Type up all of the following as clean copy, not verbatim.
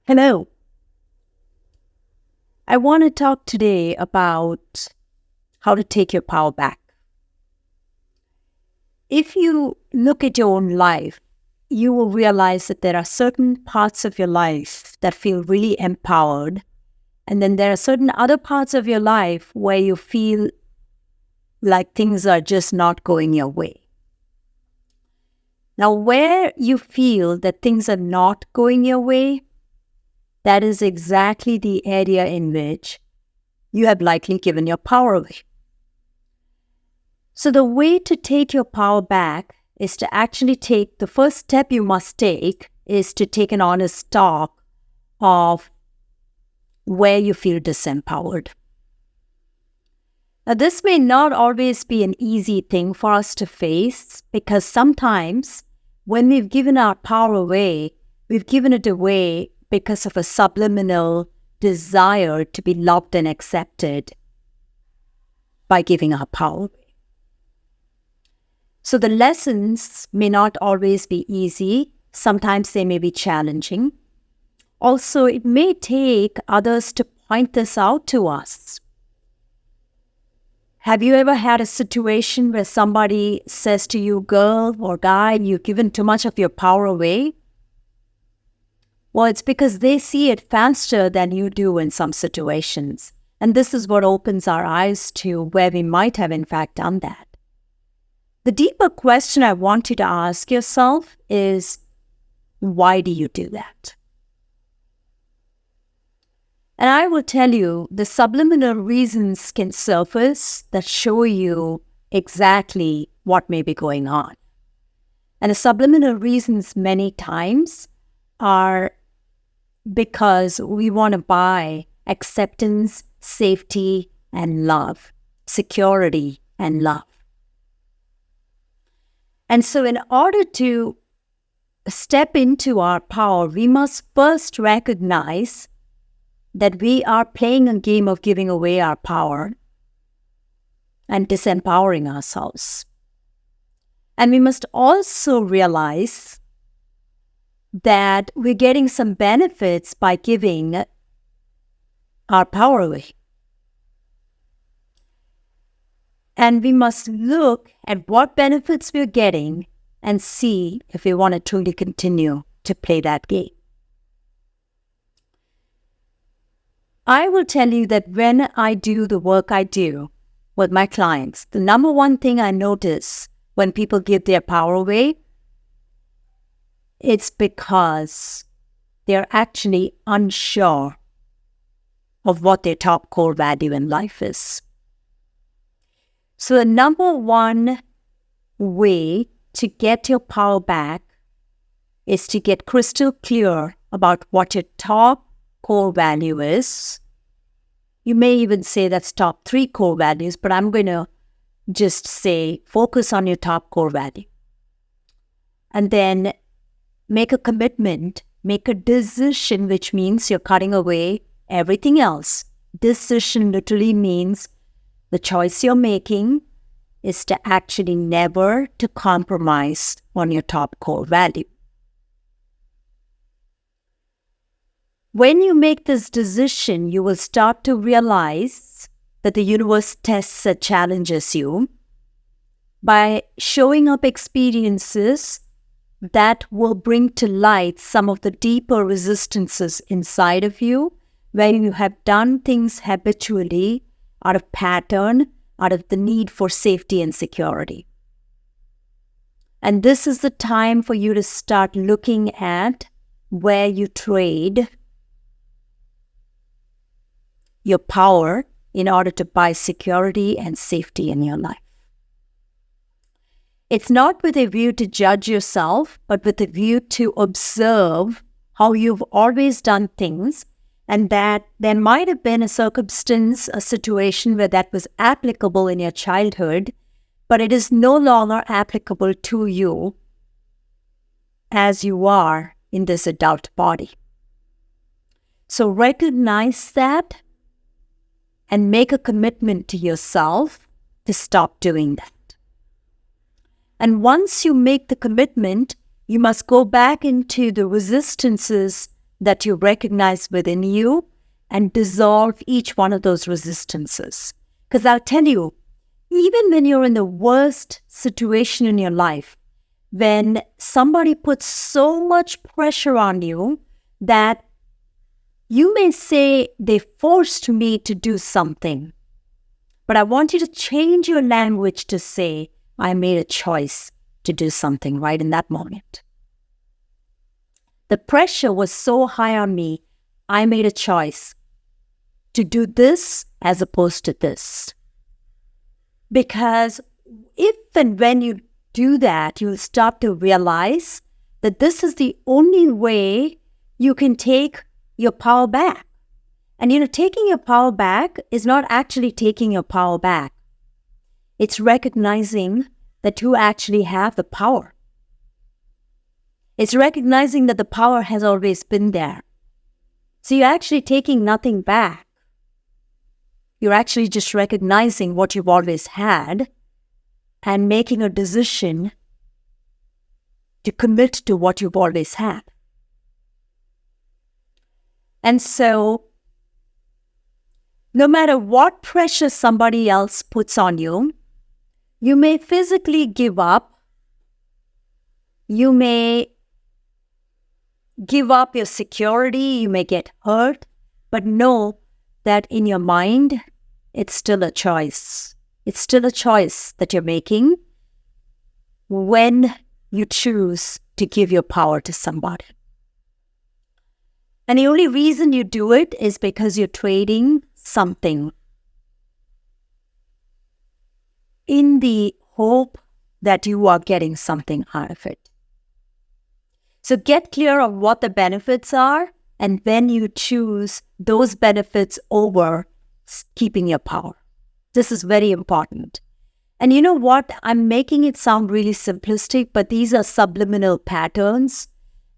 Hello. I want to talk today about how to take your power back. If you look at your own life, you will realize that there are certain parts of your life that feel really empowered, and then there are certain other parts of your life where you feel like things are just not going your way. Now, where you feel that things are not going your way, that is exactly the area in which you have likely given your power away. So the way to take your power back is to actually take, the first step you must take is to take an honest stock of where you feel disempowered. Now, this may not always be an easy thing for us to face, because sometimes when we've given our power away, we've given it away because of a subliminal desire to be loved and accepted by giving our power away. So the lessons may not always be easy. Sometimes they may be challenging. Also, it may take others to point this out to us. Have you ever had a situation where somebody says to you, girl or guy, you've given too much of your power away? Well, it's because they see it faster than you do in some situations. And this is what opens our eyes to where we might have in fact done that. The deeper question I want you to ask yourself is, why do you do that? And I will tell you, the subliminal reasons can surface that show you exactly what may be going on. And the subliminal reasons many times are because we want to buy acceptance, safety, and love, security, and love. And so in order to step into our power, we must first recognize that we are playing a game of giving away our power and disempowering ourselves. And we must also realize that we're getting some benefits by giving our power away. And we must look at what benefits we're getting and see if we want to truly continue to play that game. I will tell you that when I do the work I do with my clients, the number one thing I notice when people give their power away, it's because they're actually unsure of what their top core value in life is. So the number one way to get your power back is to get crystal clear about what your top core value is. You may even say that's top 3 core values, but I'm going to just say focus on your top core value. And then make a commitment, make a decision, which means you're cutting away everything else. Decision literally means the choice you're making is to actually never to compromise on your top core value. When you make this decision, you will start to realize that the universe tests and challenges you by showing up experiences that will bring to light some of the deeper resistances inside of you, where you have done things habitually out of pattern, out of the need for safety and security. And this is the time for you to start looking at where you trade your power in order to buy security and safety in your life. It's not with a view to judge yourself, but with a view to observe how you've always done things, and that there might have been a circumstance, a situation where that was applicable in your childhood, but it is no longer applicable to you as you are in this adult body. So recognize that and make a commitment to yourself to stop doing that. And once you make the commitment, you must go back into the resistances that you recognize within you and dissolve each one of those resistances. Because I'll tell you, even when you're in the worst situation in your life, when somebody puts so much pressure on you that you may say they forced me to do something, but I want you to change your language to say, I made a choice to do something right in that moment. The pressure was so high on me, I made a choice to do this as opposed to this. Because if and when you do that, you'll start to realize that this is the only way you can take your power back. And taking your power back is not actually taking your power back. It's recognizing that you actually have the power. It's recognizing that the power has always been there. So you're actually taking nothing back. You're actually just recognizing what you've always had and making a decision to commit to what you've always had. And so, no matter what pressure somebody else puts on you, you may physically give up. You may give up your security. You may get hurt. But know that in your mind, it's still a choice. It's still a choice that you're making when you choose to give your power to somebody. And the only reason you do it is because you're trading something in the hope that you are getting something out of it. So get clear on what the benefits are, and then you choose those benefits over keeping your power. This is very important. And you know what? I'm making it sound really simplistic, but these are subliminal patterns.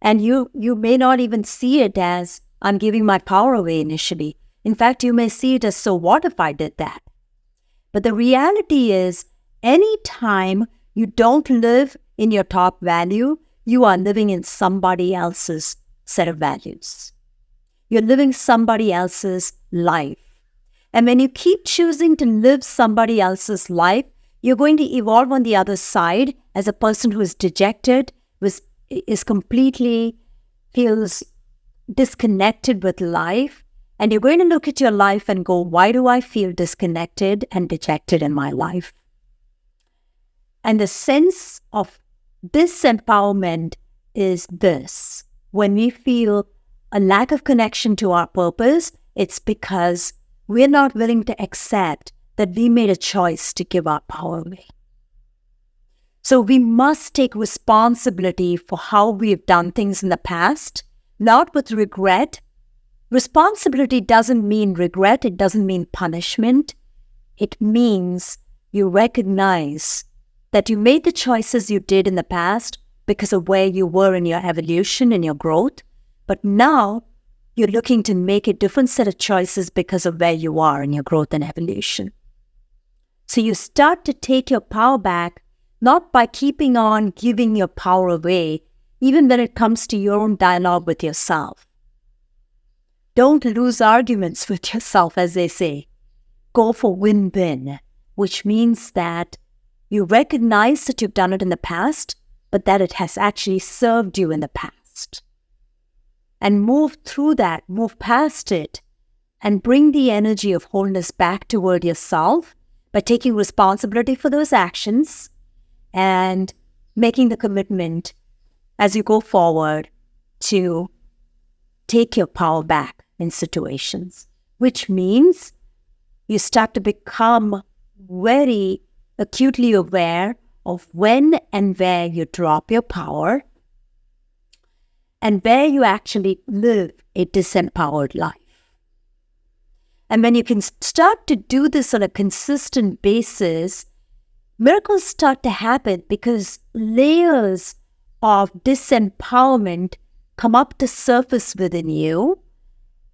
And you may not even see it as I'm giving my power away initially. In fact, you may see it as, so what if I did that? But the reality is, anytime you don't live in your top value, you are living in somebody else's set of values. You're living somebody else's life. And when you keep choosing to live somebody else's life, you're going to evolve on the other side as a person who is dejected, is completely feels disconnected with life. And you're going to look at your life and go, why do I feel disconnected and dejected in my life? And the sense of disempowerment is this. When we feel a lack of connection to our purpose, it's because we're not willing to accept that we made a choice to give our power away. So we must take responsibility for how we've done things in the past, not with regret. Responsibility doesn't mean regret. It doesn't mean punishment. It means you recognize that you made the choices you did in the past because of where you were in your evolution and your growth. But now you're looking to make a different set of choices because of where you are in your growth and evolution. So you start to take your power back, not by keeping on giving your power away, even when it comes to your own dialogue with yourself. Don't lose arguments with yourself, as they say. Go for win-win, which means that you recognize that you've done it in the past, but that it has actually served you in the past. And move through that, move past it, and bring the energy of wholeness back toward yourself by taking responsibility for those actions and making the commitment as you go forward to take your power back in situations, which means you start to become very acutely aware of when and where you drop your power and where you actually live a disempowered life. And when you can start to do this on a consistent basis, miracles start to happen because layers of disempowerment come up to surface within you,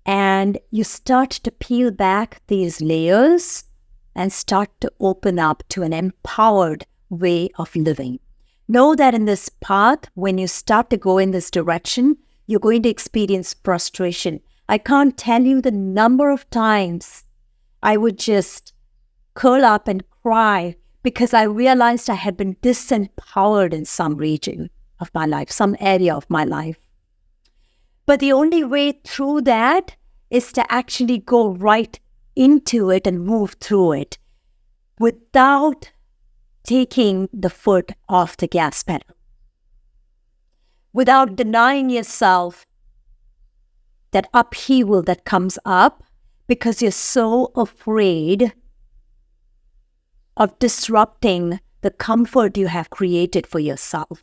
and you start to peel back these layers and start to open up to an empowered way of living. Know that in this path, when you start to go in this direction, you're going to experience frustration. I can't tell you the number of times I would just curl up and cry because I realized I had been disempowered in some region of my life, some area of my life. But the only way through that is to actually go right into it and move through it without taking the foot off the gas pedal, without denying yourself that upheaval that comes up because you're so afraid of disrupting the comfort you have created for yourself.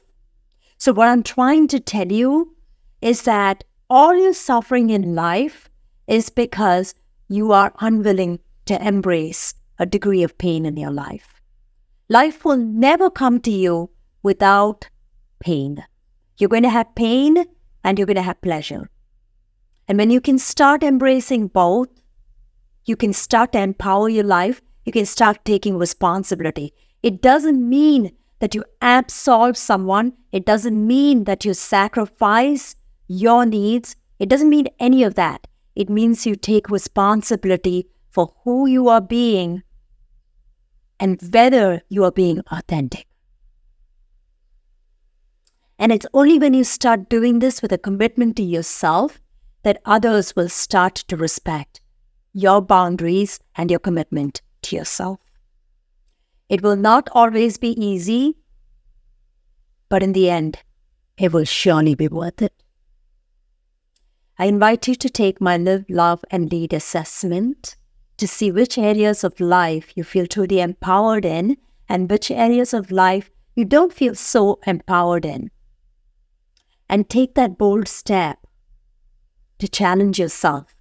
So what I'm trying to tell you is that all your suffering in life is because you are unwilling to embrace a degree of pain in your life. Life will never come to you without pain. You're going to have pain and you're going to have pleasure. And when you can start embracing both, you can start to empower your life. You can start taking responsibility. It doesn't mean that you absolve someone. It doesn't mean that you sacrifice your needs. It doesn't mean any of that. It means you take responsibility for who you are being and whether you are being authentic. And it's only when you start doing this with a commitment to yourself that others will start to respect your boundaries and your commitment to yourself. It will not always be easy, but in the end, it will surely be worth it. I invite you to take my Live, Love, and Lead assessment to see which areas of life you feel truly empowered in and which areas of life you don't feel so empowered in. And take that bold step to challenge yourself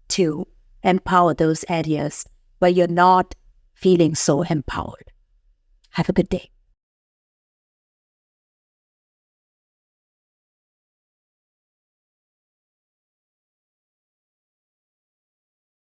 to empower those areas where you're not feeling so empowered. Have a good day.